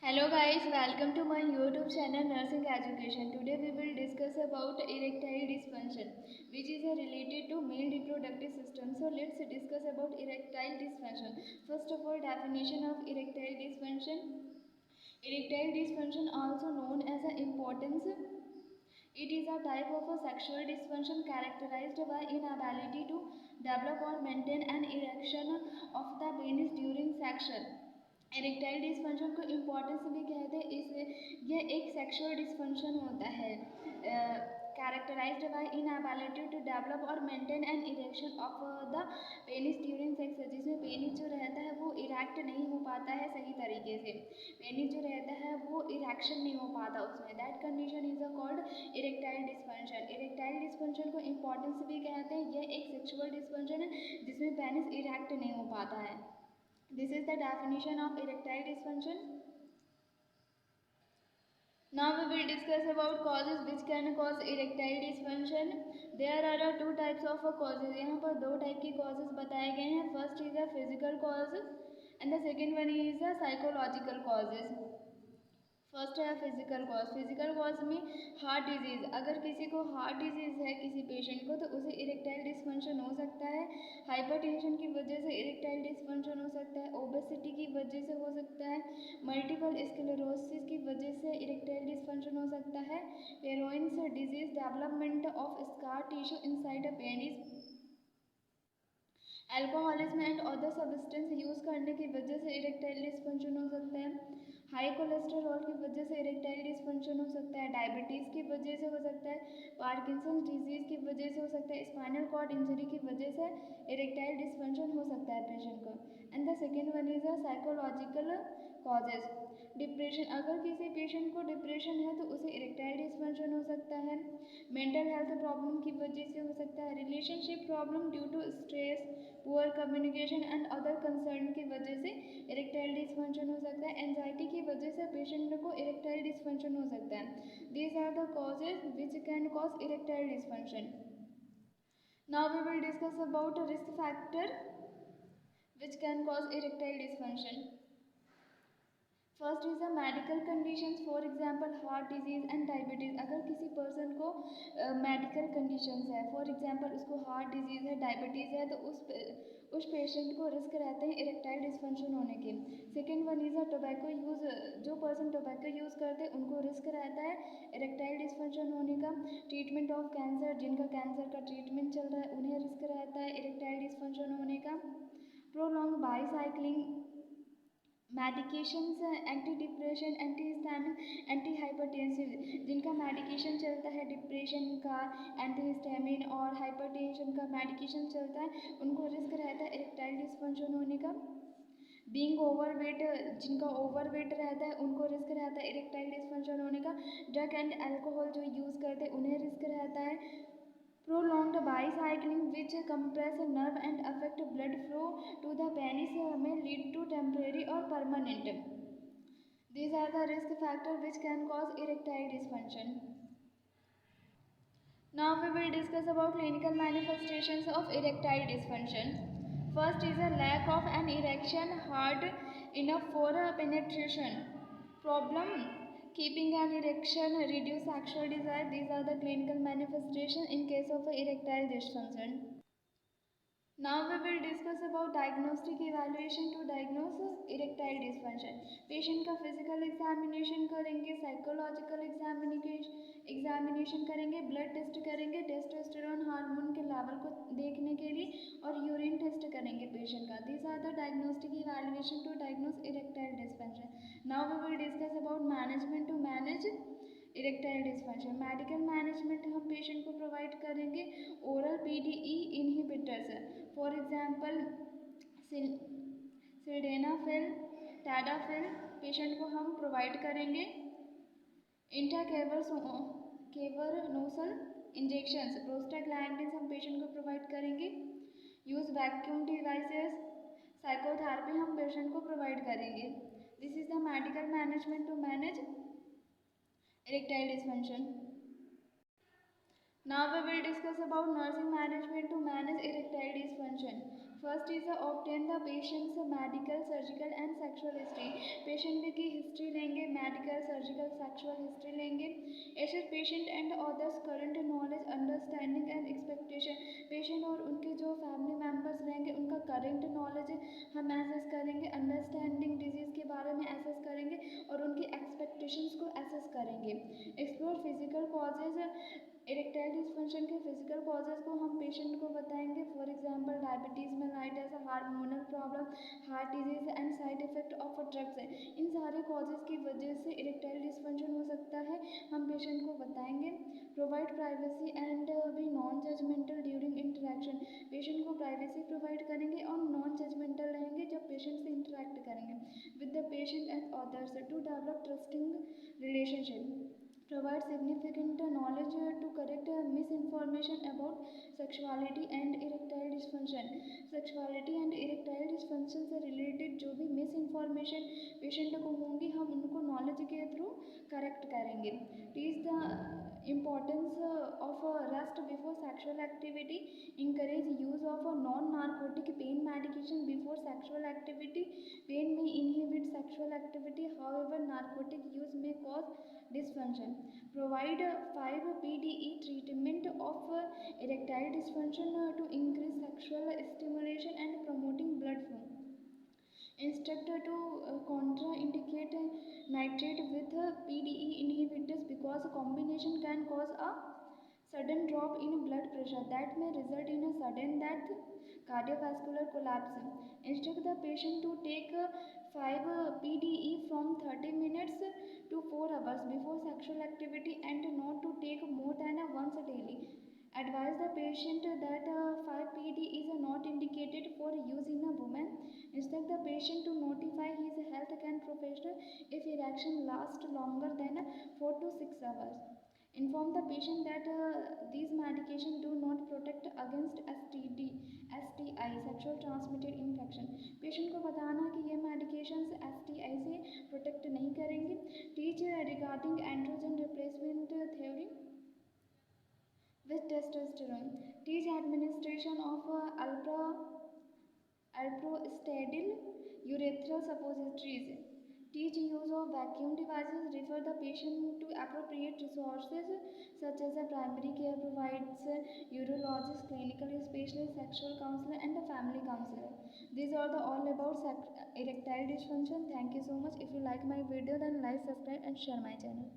Hello guys, welcome to my YouTube channel Nursing Education. Today we will discuss about erectile dysfunction, which is related to male reproductive system. So let's discuss about erectile dysfunction. First of all, definition of erectile dysfunction. Erectile dysfunction, also known as impotence, it is a type of a sexual dysfunction characterized by inability to develop or maintain an erection of the penis during sex. Erectile dysfunction को importance भी कहते हैं। इस ये एक sexual dysfunction होता है characterized by inability to develop और maintain an erection of the penis during sex, जिसमें पेनिस जो रहता है वो इरेक्ट नहीं हो पाता है सही तरीके से। पेनिस जो रहता है वो इरेक्शन नहीं हो पाता उसमें। That condition is called erectile dysfunction. Erectile dysfunction को इम्पोर्टेंस भी कहते हैं। यह एक सेक्सुअल डिस्फंक्शन है जिसमें पेनिस इरेक्ट नहीं हो पाता है। This is the definition of erectile dysfunction. Now we will discuss about causes which can cause erectile dysfunction. There are two types of causes. यहाँ पर दो टाइप की causes बताए गए हैं. First is a physical cause and the second one is a psychological causes. First है physical cause. Physical cause में heart disease, अगर किसी को हार्ट डिजीज़ है किसी पेशेंट को तो उसे इरेक्टाइल डिस्फंक्शन हो सकता है। हाइपरटेंशन की वजह से इरेक्टाइल डिस्फंक्शन हो सकता है। ओबेसिटी की वजह से हो सकता है। मल्टीपल स्क्लेरोसिस की वजह से इरेक्टाइल डिस्फंक्शन हो सकता है। Heroins disease, development of scar tissue inside a penis, alcoholism and other substance use करने की वजह से इरेक्टाइल डिस्फंक्शन हो सकता है। हाई कोलेस्ट्रॉल की वजह से इरेक्टाइल डिस्फंक्शन हो सकता है। डायबिटीज़ की वजह से हो सकता है। पार्किंसंस डिजीज़ की वजह से हो सकता है। स्पाइनल कॉर्ड इंजरी की वजह से इरेक्टाइल डिस्फंक्शन हो सकता है पेशेंट को। And the second one is a psychological causes. Depression, अगर किसी पेशेंट को डिप्रेशन है तो उसे इरेक्टाइल डिस्फंक्शन हो सकता है। मेंटल हेल्थ प्रॉब्लम की वजह से हो सकता है। Relationship problem due to stress, poor communication and other concern की वजह से इरेक्टाइल डिस्फंक्शन हो सकता है। एंजाइटी की वजह से पेशेंट को इरेक्टाइल डिस्फंक्शन हो सकता है। These are the causes which can cause erectile dysfunction. Now we will discuss about risk factor which can cause erectile dysfunction. First is a medical conditions, for example heart disease and diabetes. अगर किसी person को medical conditions है, for example उसको heart disease है, diabetes है, तो उस patient को रिस्क रहते हैं इरेक्टाइल डिस्फंक्शन होने के। Second one is a tobacco use, जो पर्सन टोबैको यूज़ करते हैं उनको रिस्क रहता है इरेक्टाइल डिस्फंक्शन होने का। ट्रीटमेंट ऑफ कैंसर, जिनका कैंसर का ट्रीटमेंट चल रहा है उन्हें रिस्क रहता है इरेक्टाइल डिस्फंक्शन होने का। Prolong bicycling medications, anti depression, anti histamine, anti hypertensive, जिनका मेडिकेशन चलता है डिप्रेशन का, एंटी हिस्टामिन और हाइपरटेंशन का मेडिकेशन चलता है, उनको रिस्क रहता है इरेक्टाइल डिस्फंक्शन होने का। बीइंग ओवरवेट, जिनका ओवरवेट रहता है उनको रिस्क रहता है इरेक्टाइल डिस्फंक्शन होने का। ड्रग एंड अल्कोहल जो यूज़ करते हैं उन्हें रिस्क रहता है। Prolonged bicycling which compress nerve and affect blood flow to the penis may lead to temporary or permanent. These are the risk factors which can cause erectile dysfunction. Now we will discuss about clinical manifestations of erectile dysfunction. First is a lack of an erection hard enough for a penetration. Problem, keeping an erection, reduce sexual desire. These are the clinical manifestations in case of erectile dysfunction. Now we will discuss about diagnostic evaluation to diagnose erectile dysfunction. Patient का physical examination करेंगे, psychological examination करेंगे, blood test करेंगे testosterone hormone के level को देखने के लिए, और यूरिन टेस्ट करेंगे पेशेंट का। This are the diagnostic evaluation to diagnose erectile dysfunction. Now we will discuss about management to manage erectile dysfunction. Medical management हम पेशेंट को प्रोवाइड करेंगे oral PDE inhibitors, for example sildenafil, tadalafil patient को हम provide करेंगे। Intracavernosal injections, prostaglandins हम patient को provide करेंगे। Use vacuum devices, psychotherapy हम पेशेंट को प्रोवाइड करेंगे। This is the medical management to manage erectile dysfunction. Now we will discuss about nursing management to manage erectile dysfunction. First is obtain the patient's medical surgical and sexual history. Patient की history लेंगे, medical surgical sexual history लेंगे। Assess patient and others current knowledge understanding and expectation. Patient और उनके जो family members रहेंगे उनका current knowledge हम assess करेंगे, अंडरस्टैंडिंग डिजीज़ के बारे में एसेस करेंगे और उनकी एक्सपेक्टेशंस को एसेस करेंगे। Explore physical causes. Erectile dysfunction के फिजिकल कॉजेज को हम पेशेंट को बताएंगे। For example diabetes mellitus, hormonal problem, heart disease and side effect of drugs. इन सारे कॉजेज की वजह से इरेक्टाइल डिस्फंक्शन हो सकता है, हम पेशेंट को बताएंगे। Provide privacy and be non judgmental during interaction. Patient को प्राइवेसी प्रोवाइड करेंगे और नॉन जजमेंटल रहेंगे जब पेशेंट से इंटरेक्ट करेंगे with the patient and others to develop trusting relationship. Provide significant knowledge to correct misinformation about sexuality and erectile dysfunction. Sexuality and erectile dysfunction से related जो भी misinformation patient को होंगी हम उनको knowledge के थ्रू करेक्ट करेंगे। Teach the importance of rest before sexual activity. Encourage use of non-narcotic pain medication before sexual activity. Pain may inhibit sexual activity, however narcotic use may cause dysfunction. Provide 5 PDE treatment of erectile dysfunction to increase sexual stimulation and promoting blood flow. Instruct to contraindicate nitrate with PDE inhibitors because combination can cause a sudden drop in blood pressure that may result in a sudden death, cardiovascular collapse. Instruct the patient to take 5 PDE from 30 minutes to 4 hours before sexual activity and not to take more than once daily. Advise the patient that 5 PD is not indicated for use in a woman. Instruct the patient to notify his health care professional if erection lasts longer than 4 to 6 hours. Inform the patient that these medications do not protect against STI, sexual transmitted infection. Patient को बताना कि ये medications STI से protect नहीं करेंगे. Teach regarding androgen replacement theory with testosterone. Teach administration of alprostadil urethral suppositories. Teach use of vacuum devices. Refer the patient to appropriate resources such as a primary care provider, urologist, clinical specialist, sexual counselor and a family counselor. These are the all about erectile dysfunction. Thank you so much. If you like my video then like, subscribe and share my channel.